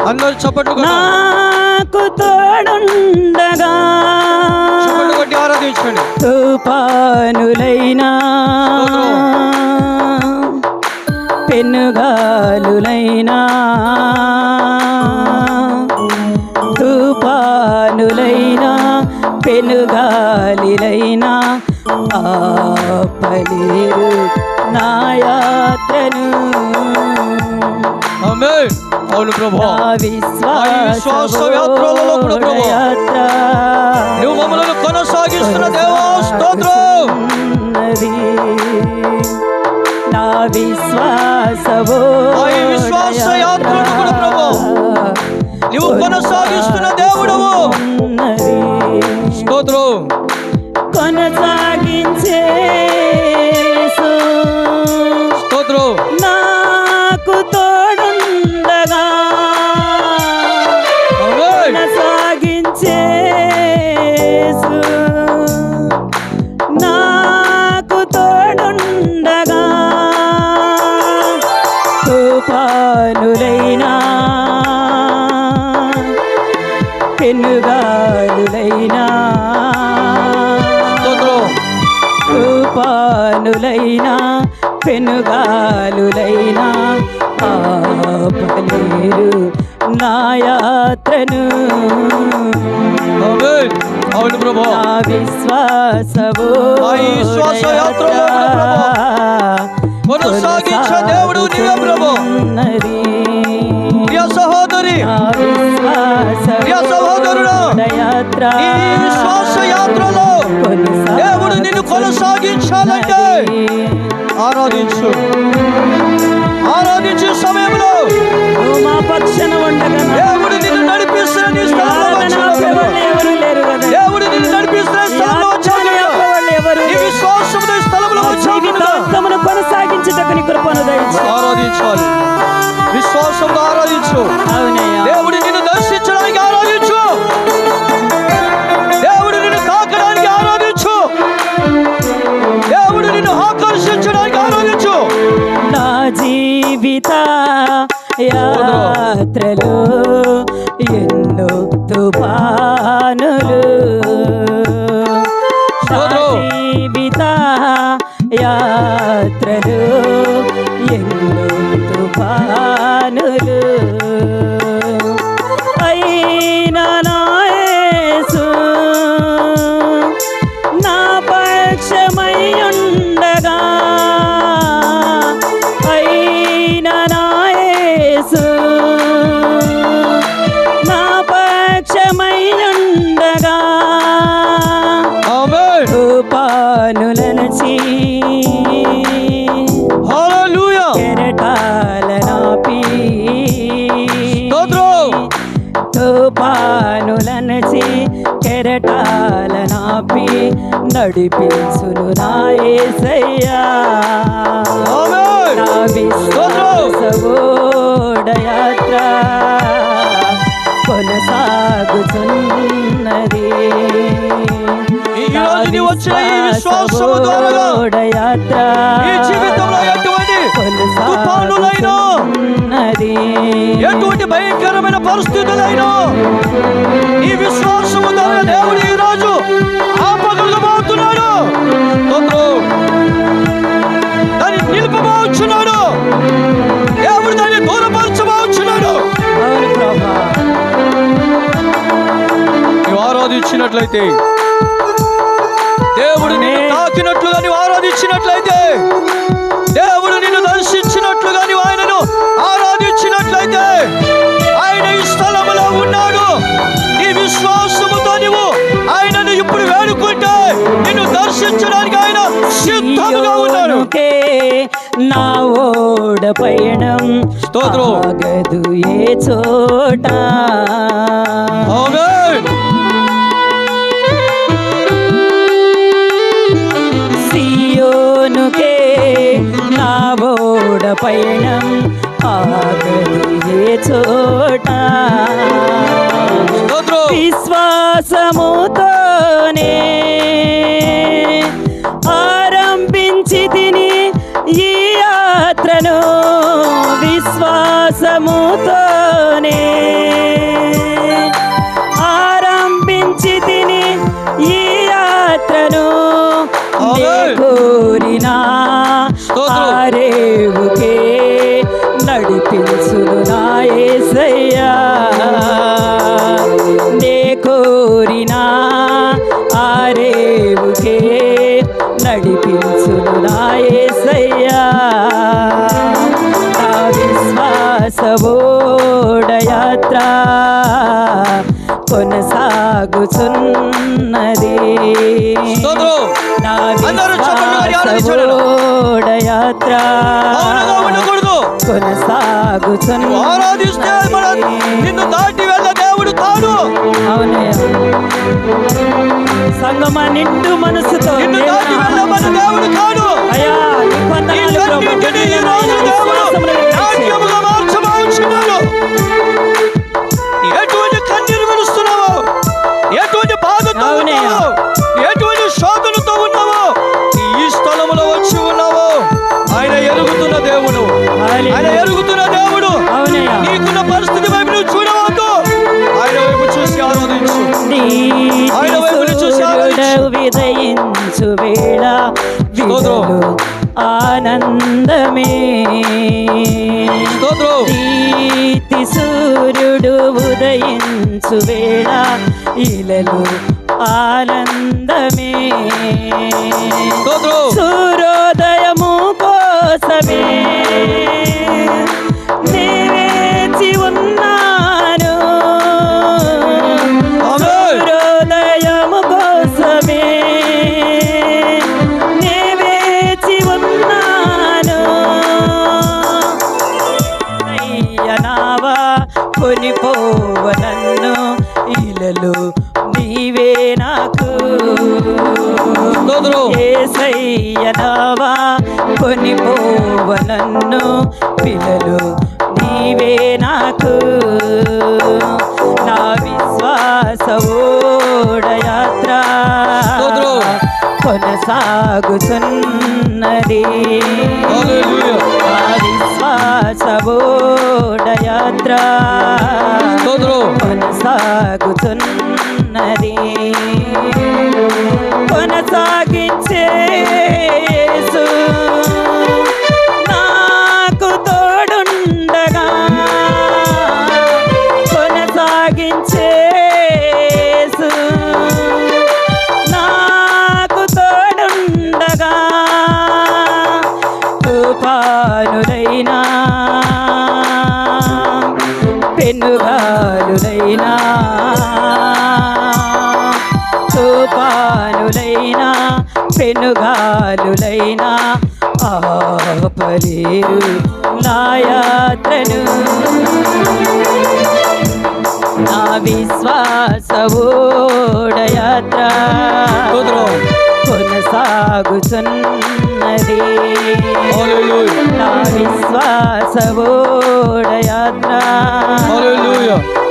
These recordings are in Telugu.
అందరూ చప్పట్లు నాకు తోడుండగా చప్పట్లు కొట్టి ఆరాధించండి. తుఫానులైనా పెనుగాలులైనా తుఫానులైనా పెనుగాలిలైనా ఆపలేరు నా యాత్రను. ఆమేన్. అవును ప్రభువా, విశ్వాస యాత్రలలో కూడా ప్రభువా నువ్వు మమ్మల్ని కొనసాగిస్తున్న దేవా స్తోత్రం. నా విశ్వాస యాత్రను కూడా ప్రభువా నువ్వు కొనసాగిస్తున్న దేవుడవు స్తోత్రం. కొనసాగించే స్తోత్రం. నాకు తోడుండగా కొనసాగించే నాకు తోడుండగా తుఫానులైనా పెనుగాలులైనా తుఫానులైనా పెనుగాలులైనా ఆపలేరు నా యాత్రను. అవును ప్రభు, నా విశ్వాస యాత్రలో కొనసాగించే దేవుడు నీవే ప్రభు. ప్రియ సహోదరి, ప్రియ సహోదరుడా, ఈ విశ్వాస యాత్రలో దేవుడు నిన్ను కొనసాగించాలంటే ఆరాధించు. ఆరాధించే సమయంలో మా పక్షాన ఉండగా దేవుడు నిన్ను నడిపిస్తున్న నీ స్థలంలో లేరు కదా. దేవుడు నిన్ను నడిపిస్తున్న స్థలంలో ఈ విశ్వాసముతో ఈ స్థలంలో జీవితాంతమును కొనసాగించుటకు నీ కృపను దయచేయి. ఆరాధించాలి, విశ్వాసంతో ఆరాధించు. దేవుడు నిన్ను దర్శించడానికి ఆరాధించు. దేవుడు నిన్ను తాకడానికి ఆరాధించు. దేవుడు నిన్ను ఆకర్షించడానికి ఆరాధించు. నా జీవిత యాత్రలో ఎన్నో తుఫానులు, జీవిత యాత్రలో ఎన్నో తుఫానులు అయినా నా యేసు నా పక్షమై ఉండగా, అయినా నా యేసు నా పక్షమై ఉండగా తుఫానులనచి కెరటాలనాపి తుఫానులనచి కెరటాలనాపి నడిపించును నా యేసయ్యా. నా విశ్వాస యాత్ర కొనసాగుతున్నది. యాత్ర ఎటువంటి భయంకరమైన పరిస్థితులైనా ఈ విశ్వాసము ద్వారా దేవుడు ఈ రోజు ఆపగలబోతున్నాడు. దాన్ని నిలుపబోచున్నాడు. దేవుడు దాన్ని దూరపరచబోచున్నాడు. నువ్వు ఆరాధించినట్లయితే, దేవుడు నిన్ను తాకినట్లుగా నువ్వు ఆరాధించినట్లయితే, దేవుడు నిన్ను దర్శించినట్లుగా నువ్వు ఆయనను ఆరాధించినట్లయితే, ఆయన ఈ స్థలములో ఉన్నాడు. నీ విశ్వాసముతో నువ్వు ఆయనను ఇప్పుడు వేడుకుంటే నిన్ను దర్శించడానికి ఆయన సిద్ధముగా ఉన్నాడు. నా ఓడ పయనం ఆగదు ఏ చోట. సియోనుకే నా ఓడ పయనం ఆగదు ఏ చోట. విశ్వాసముతోనే ఆరంభించి తిని ఈ యాత్రను, విశ్వాసముతోనే ఆరంభించి తిని ఈ యాత్రను, కోరినా ఆరేవుకే నడిపించును నా యేసయ్యా. నే కోరినా ఆరేవుకే నడిపించును నా యేసయ్యా. నా విశ్వాసవోడ యాత్ర కొనసాగుచున్నది. నా విశ్వాసవోడ యాత్ర కొనసాగుచున్నది. నిన్ను దాటి వెళ్ళ దేవుడు కాడు. అవునయ్య, సంగమా నిండు మనసుతో నిన్ను దాటి వెళ్ళమన్న దేవుడు కాడు. అయ్యా నీ వందనాలు ప్రభు. ఈ రోజు దేవుడు నాట్యముగా మార్చబోచున్నాడు. ఎటువంటి కన్నీరు విడుస్తున్నావో, ఎటువంటి బాధతో ఉన్నావో, ఎటువంటి శోధనతో ఉన్నావో, ఈ స్థలములో వచ్చి ఉన్నావో ఆయన ఎరుగుతున్న దేవుడు. ఆయన ఎరుగుతున్న దేవుడు. నీకున్న పరిస్థితి వైపు నువ్వు చూడవద్దు, ఆయన వైపు చూసి ఆరాధించు. ఆయన వైపు చూసి విదయించు వేళ విడుదల ఆనందమే. నీతి సూర్యుడు ఉదయించు వేళ ఇలలు ఆనందమే. సూర్యోదయము కోసమే నే వేచి ఉన్నాను. సూర్యోదయము కోసమే నే వేచి ఉన్నాను. నావా కొనిపోవ నన్ను ఇలలు నీవే నాకు. యేసయ్య నావా కొనిపోవ నన్ను పిల్లలు నీవే నాకు. నా విశ్వాసవోడ యాత్ర కొనసాగుతున్నది. నా విశ్వాసవోడ యాత్ర కొనసాగుతున్నది. కొనసాగించే యేసు నాకు తోడుండగా, కొనసాగించే యేసు నాకు తోడుండగా, తుఫానులైనా పెనుగాలులైనా, తుఫానులైనా పెనుగాలులైనా ఆపలేరు నా యాత్రను. నా విశ్వాసవోడ యాత్ర కొనసాగుతున్నది. నా విశ్వాసవోడ యాత్ర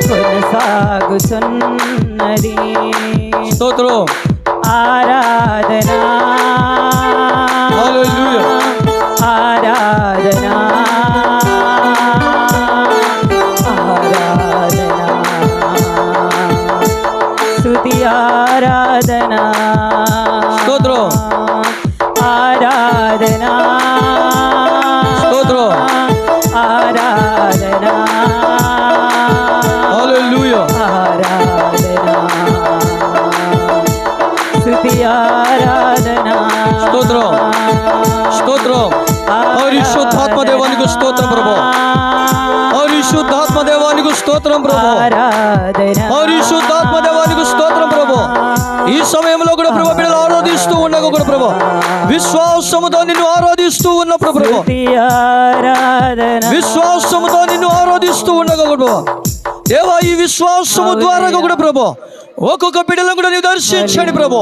కొనసాగుతున్నది. ఆరాధనా ఆరాధనా ఆరాధనా స్తుతి ఆరాధనా ఆరాధనా ఆరాధనా ఆరాధనా స్తుతి ఆరాధనా. స్తోత్రం. పరిశుద్ధాత్మ దేవానికి స్తోత్రం ప్రభు. పరిశుద్ధాత్మ దేవానికి స్తోత్రం ప్రభు. పరిశుద్ధాత్మ దేవానికి స్తోత్రం ప్రభు. ఈ సమయంలో కూడా ప్రభు బిడ్డలు ఆరాధిస్తూ ఉండగా కూడా ప్రభు విశ్వాసముతో నిన్ను ఆరాధిస్తూ ఉన్న ప్రభు, విశ్వాసముతో నిన్ను ఆరాధిస్తూ ఉండగా కూడా దేవా ఈ విశ్వాసము ద్వారా కూడా ప్రభు ఒక్కొక్క బిడ్డలను కూడా నీవు దర్శించండి ప్రభు.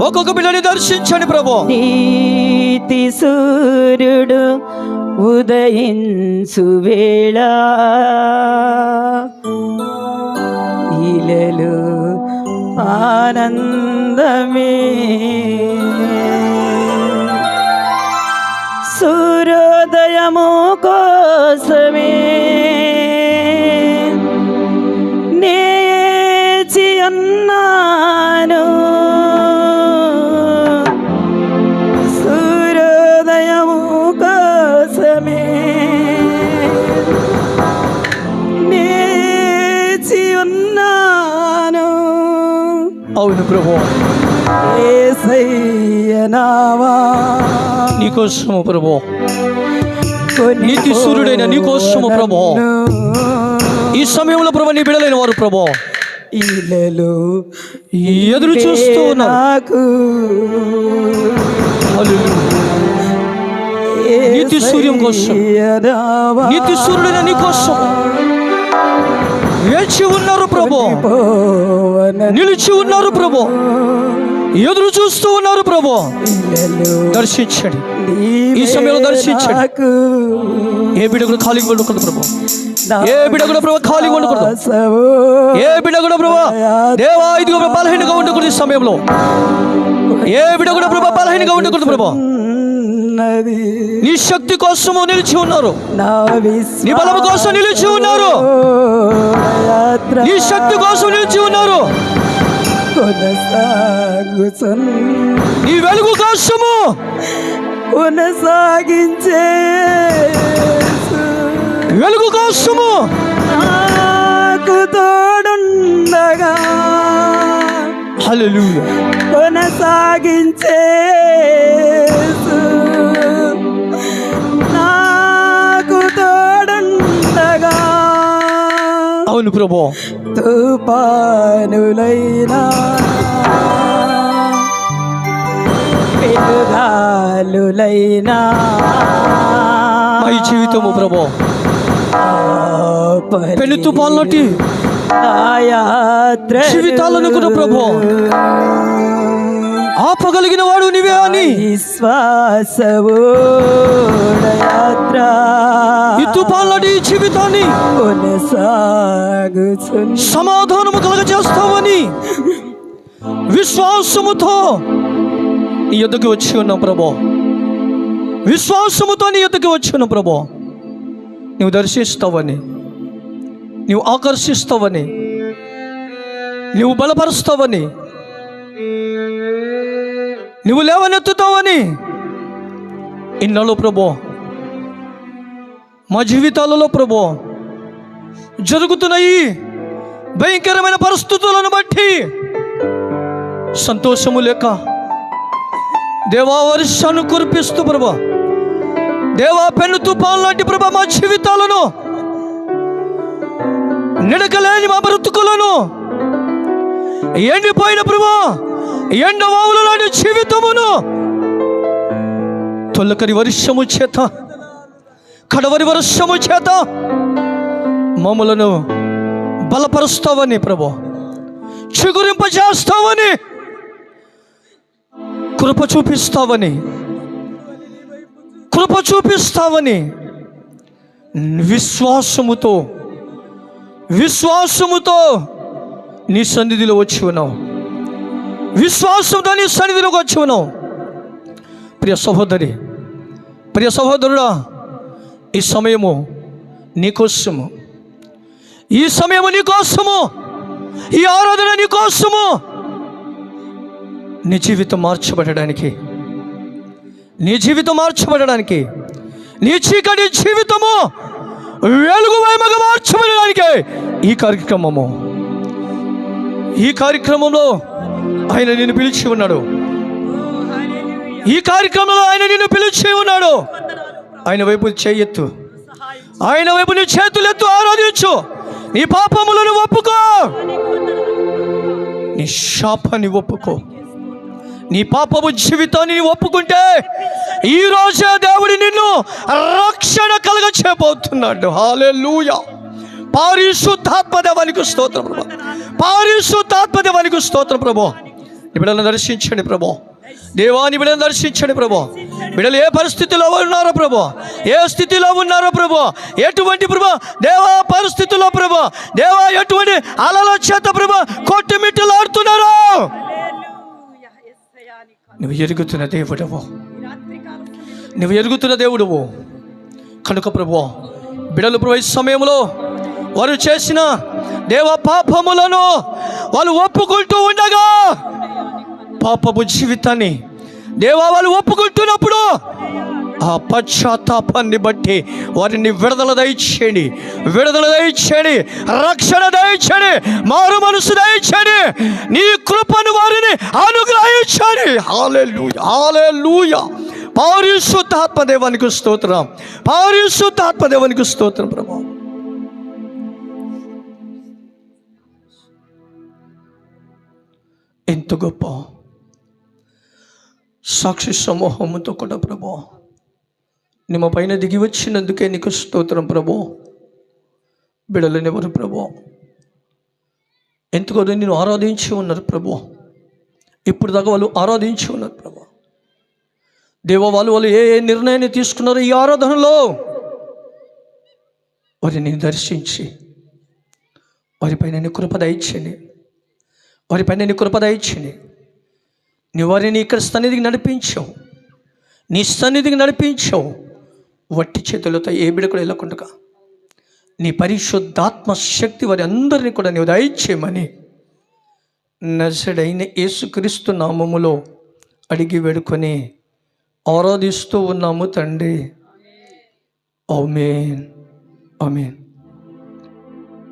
ఒక్కొక్క బిడ్డని దర్శించండి ప్రభు. నీతి సూర్యుడు ఉదయించు వేళ ఈలెలు ఆనందమే సూర్యోదయము కోసమే నేచి అన్నాను సూర్యోదయము కోసమే నేచి ఉన్నాను. అవును ప్రభు, యేసయ్య నావా నీకోసము ప్రభు, నీతి సూర్యుడైన నీకోసము ప్రభు. ఈ సమయంలో ప్రభు నీ బిడలైన వారు ప్రభు ఈలెలు ఎదురు చూస్తూ ఉన్నారు. నాకు నీతి సూర్యం కోసం, నీతి సూర్యుడైన నీ కోసం వేచి ఉన్నారు ప్రభు, నిలిచి ఉన్నారు ప్రభు, ఎదురు చూస్తూ ఉన్నారు ప్రభు. దర్శించండి, ఈ సమయంలో దర్శించండి. ఏ బిడ్డ కూడా ఖాళీగా ఉండకూడదు ప్రభు, ఏ బిడ్డ కూడా ప్రభు ఖాళీగా ఉండకూడదు, ఏ బిడ్డ కూడా ప్రభు దేవా ఇదిగో బలహీనంగా ఉండకూడదు. ఈ సమయంలో ఏ బిడ్డ కూడా ప్రభు బలహీనంగా ఉండకూడదు ప్రభు. నీ శక్తి కోసము నిలిచి ఉన్నారు, నీ బలము కోసం నిలిచి ఉన్నారు, నీ శక్తి కోసం నిలిచి ఉన్నారు, నీ వెలుగు కోసము కొనసాగించే వెలుగు కోసము నాకు తోడుండగా హల్లెలూయా కొనసాగించే నాకు తోడుండగా. అవును ప్రభు, తుఫానులైనా పెనుగాలులైనా మా ఈ జీవితము ప్రభు పెను తుఫాన్లోటి జీవితాలను కూడా ప్రభు ఆపగలిగిన వాడు నీవే అని విశ్వాసవు యాత్ర ఈ తుఫాన్లోటి ఈ జీవితాన్ని కొనసాగుచున్న సమాధానము కలగజేస్తావని విశ్వాసముతో నీ యొద్దకు వచ్చి ఉన్నాం ప్రభు, విశ్వాసముతో నీ యొద్దకు వచ్చి ఉన్నాం ప్రభు. నువ్వు దర్శిస్తావని, నువ్వు ఆకర్షిస్తావని, నువ్వు బలపరుస్తావని, నువ్వు లేవనెత్తుతావని ఇన్నాళ్ళు ప్రభు మా జీవితాలలో ప్రభు జరుగుతున్నాయి భయంకరమైన పరిస్థితులను బట్టి సంతోషము లేక దేవా వర్షాన్ని కురిపిస్తూ ప్రభా, దేవా పెను తుఫాన్ లాంటి ప్రభా మా జీవితాలను, నిడకలేని మా బ్రతుకులను, ఎండిపోయిన ప్రభా ఎండవావుల లాంటి జీవితమును తొలకరి వర్షము చేత, కడవరి వర్షము చేత మమ్మలను బలపరుస్తావని ప్రభు, చిగురింపజేస్తావని, కృప చూపిస్తావని, కృప చూపిస్తావని విశ్వాసముతో, విశ్వాసముతో నీ సన్నిధిలో వచ్చి ఉన్నావు, విశ్వాసంతో నీ సన్నిధిలోకి వచ్చి ఉన్నావు. ప్రియ సహోదరి, ప్రియ సహోదరుడా, ఈ సమయము నీకోసము, ఈ సమయము నీకోసము, ఈ ఆరాధన నీకోసము. నీ జీవితం మార్చబడడానికి, నీ జీవితం మార్చబడడానికి, నీ చీకటి జీవితము వెలుగుమయముగా మార్చబడడానికి ఈ కార్యక్రమము, ఈ కార్యక్రమంలో ఆయన నిన్ను పిలిచి ఉన్నాడు, ఈ కార్యక్రమంలో ఆయన నిన్ను పిలిచి ఉన్నాడు. ఆయన వైపు చేయెత్తు, ఆయన వైపు నీ చేతులెత్తు, ఆరాధించు. నీ పాపములను ఒప్పుకో, నీ శాపాన్ని ఒప్పుకో, నీ పాపము జీవితాన్ని ఒప్పుకుంటే ఈ రోజే దేవుడి నిన్ను రక్షణ కలుగ చేయబోతున్నాడు. హల్లెలూయా. పరిశుద్ధాత్మ దేవానికి స్తోత్రం ప్రభు, పరిశుద్ధాత్మ దేవానికి స్తోత్రం ప్రభు. నీ బిడ్డలను దర్శించండి ప్రభు, దేవాని బిడ్డలను దర్శించండి ప్రభు. బిడ్డలు ఏ పరిస్థితిలో ఉన్నారో ప్రభు, ఏ స్థితిలో ఉన్నారో ప్రభు, ఎటువంటి ప్రభు దేవా పరిస్థితుల్లో ప్రభు, దేవా ఎటువంటి అలల చేత ప్రభు కొట్టుమిట్టలాడుతున్నారో నువ్వు ఎరుగుతున్న దేవుడవు, నువ్వు ఎరుగుతున్న దేవుడువు కనుక ప్రభు బిడ్డలు ప్రభు ఈ సమయంలో వారు చేసిన దేవ పాపములను వాళ్ళు ఒప్పుకుంటూ ఉండగా, పాపపు జీవితాన్ని దేవా వాళ్ళు ఒప్పుకుంటున్నప్పుడు ఆ పశ్చాత్తాపాన్ని బట్టి వారిని విడుదల దయచేయండి, విడుదల దయచేయండి, రక్షణ దయచేయండి, మారు మనసు దయచేయండి, నీ కృపను వారిని అనుగ్రహించండి. హల్లెలూయా, హల్లెలూయా. పరిశుద్ధాత్మ దేవానికి స్తోత్రం, పరిశుద్ధాత్మ దేవానికి స్తోత్రం ప్రభు. ఎంత గొప్ప సాక్షి సమూహంతో కూడా ప్రభు నిమ్మ పైన దిగి వచ్చినందుకే నీకు స్తోత్రం ప్రభు. బిడలనెవరు ప్రభు ఎంతగా నేను ఆరాధించి ఉన్నారు ప్రభు, ఇప్పుడు దాకా వాళ్ళు ఆరాధించి ఉన్నారు ప్రభు. దేవ వాళ్ళు ఏ నిర్ణయాన్ని తీసుకున్నారో ఈ ఆరాధనలో వారిని దర్శించి వారిపైన నీ కృప దయచేయండి, వారిపైన నీ కృప దయచేయండి. నీ వారిని ఇక్కడ సన్నిధికి నడిపించావు, నీ సన్నిధికి నడిపించావు. వట్టి చేతులతో ఏ బిడ్డ కూడా వెళ్ళకుండా నీ పరిశుద్ధాత్మ శక్తి వారి అందరినీ కూడా నీవు దయచేయమని నజరేయుడైన యేసుక్రీస్తు నామములో అడిగి వేడుకొని ఆరాధిస్తూ ఉన్నాము తండ్రి. ఆమేన్, ఆమేన్.